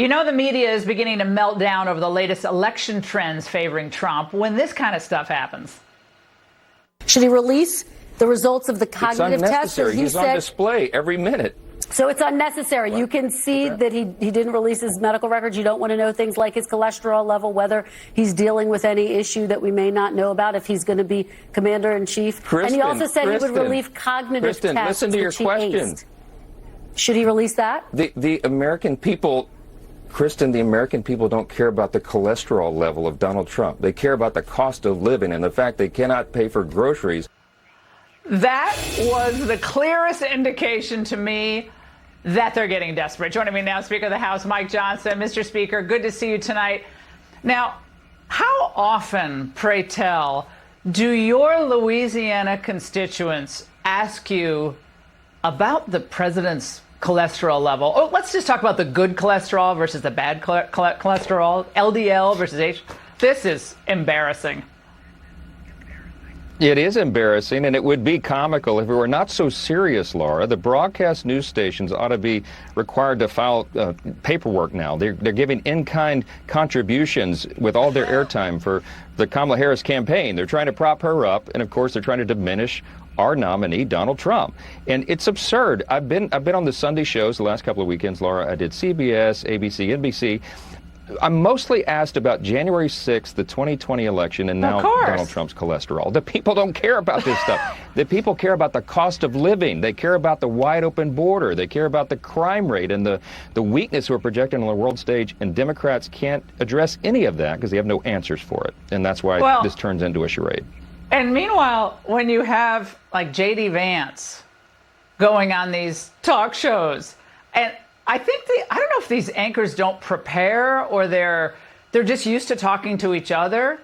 You know, the media is beginning to melt down over the latest election trends favoring Trump when this kind of stuff happens. Should he release the results of the cognitive test? He's on display every minute. So it's unnecessary. You can see that he didn't release his medical records. You don't want to know things like his cholesterol level, whether he's dealing with any issue that we may not know about, if he's going to be commander-in-chief. And he also said he would release cognitive tests. Listen to your question. Should he release that? The American people... Kristen, the American people don't care about the cholesterol level of Donald Trump. They care about the cost of living and the fact they cannot pay for groceries. That was the clearest indication to me that they're getting desperate. Joining me now, Speaker of the House, Mike Johnson. Mr. Speaker, good to see you tonight. Now, how often, pray tell, do your Louisiana constituents ask you about the president's cholesterol level? Oh, let's just talk about the good cholesterol versus the bad cholesterol, LDL versus H. This is embarrassing. It is embarrassing, and it would be comical if it were not so serious, Laura. The broadcast news stations ought to be required to file paperwork now. They're giving in-kind contributions with all their airtime for the Kamala Harris campaign. They're trying to prop her up, and of course they're trying to diminish our nominee, Donald Trump. And it's absurd. I've been on the Sunday shows the last couple of weekends, Laura. I did CBS, ABC, NBC. I'm mostly asked about January 6th, the 2020 election, and now Donald Trump's cholesterol. The people don't care about this stuff. The people care about the cost of living. They care about the wide open border. They care about the crime rate and the weakness we're projecting on the world stage. And Democrats can't address any of that because they have no answers for it. And that's why this turns into a charade. And meanwhile, when you have like J.D. Vance going on these talk shows, and I think I don't know if these anchors don't prepare or they're just used to talking to each other.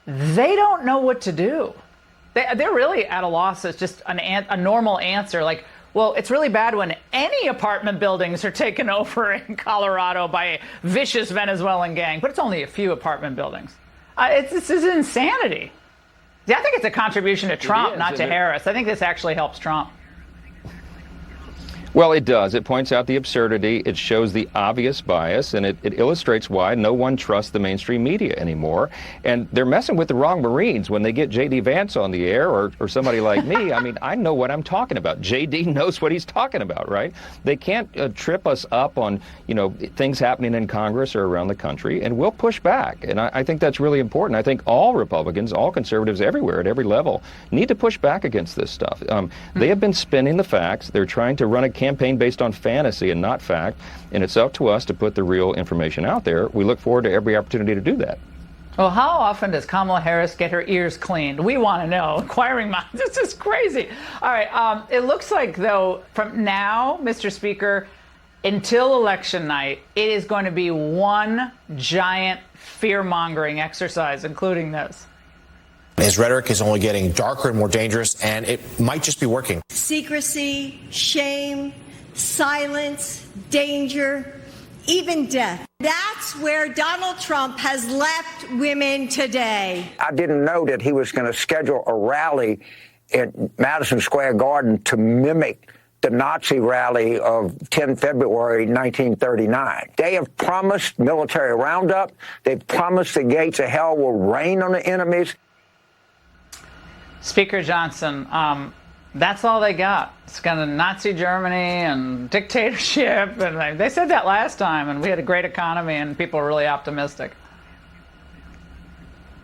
They don't know what to do. They're really at a loss. It's just a normal answer. Like, well, it's really bad when any apartment buildings are taken over in Colorado by a vicious Venezuelan gang, but it's only a few apartment buildings. This is insanity. Yeah, I think it's a contribution to Trump, not to Harris. I think this actually helps Trump. Well, it does. It points out the absurdity. It shows the obvious bias, and it illustrates why no one trusts the mainstream media anymore. And they're messing with the wrong Marines when they get J.D. Vance on the air or somebody like me. I mean, I know what I'm talking about. J.D. knows what he's talking about, right? They can't trip us up on, things happening in Congress or around the country, and we'll push back. And I think that's really important. I think all Republicans, all conservatives everywhere at every level need to push back against this stuff. They have been spinning the facts. They're trying to run a campaign based on fantasy and not fact, and it's up to us to put the real information out there. We look forward to every opportunity to do that. Well, how often does Kamala Harris get her ears cleaned? We want to know. Inquiring minds, this is crazy. All right, it looks like, though, from now, Mr. Speaker, until election night, it is going to be one giant fear-mongering exercise, including this. His rhetoric is only getting darker and more dangerous, and it might just be working. Secrecy, shame, silence, danger, even death. That's where Donald Trump has left women today. I didn't know that he was going to schedule a rally at Madison Square Garden to mimic the Nazi rally of 10 February 1939. They have promised military roundup. They've promised the gates of hell will rain on the enemies. Speaker Johnson, that's all they got. It's kind of Nazi Germany and dictatorship. And they said that last time, and we had a great economy, and people were really optimistic.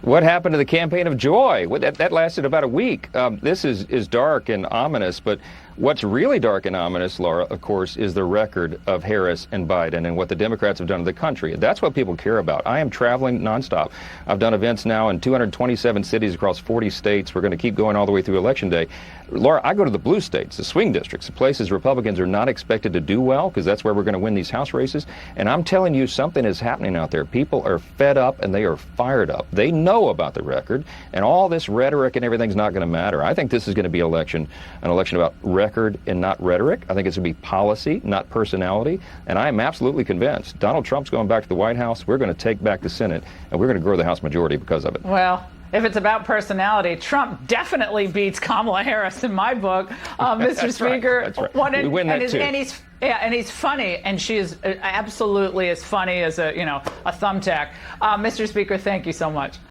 What happened to the campaign of joy? That lasted about a week. This is dark and ominous, but what's really dark and ominous, Laura, of course, is the record of Harris and Biden and what the Democrats have done to the country. That's what people care about. I am traveling nonstop. I've done events now in 227 cities across 40 states. We're going to keep going all the way through Election Day. Laura, I go to the blue states, the swing districts, the places Republicans are not expected to do well, because that's where we're going to win these House races. And I'm telling you, something is happening out there. People are fed up and they are fired up. They know about the record, and all this rhetoric and everything's not going to matter. I think this is going to be an election about record and not rhetoric. I think it's going to be policy, not personality. And I am absolutely convinced Donald Trump's going back to the White House. We're going to take back the Senate, and we're going to grow the House majority because of it. Well, if it's about personality, Trump definitely beats Kamala Harris in my book, Mr. That's Speaker. right. That's right. We win that too. And he's funny, and she is absolutely as funny as a thumbtack. Mr. Speaker, thank you so much.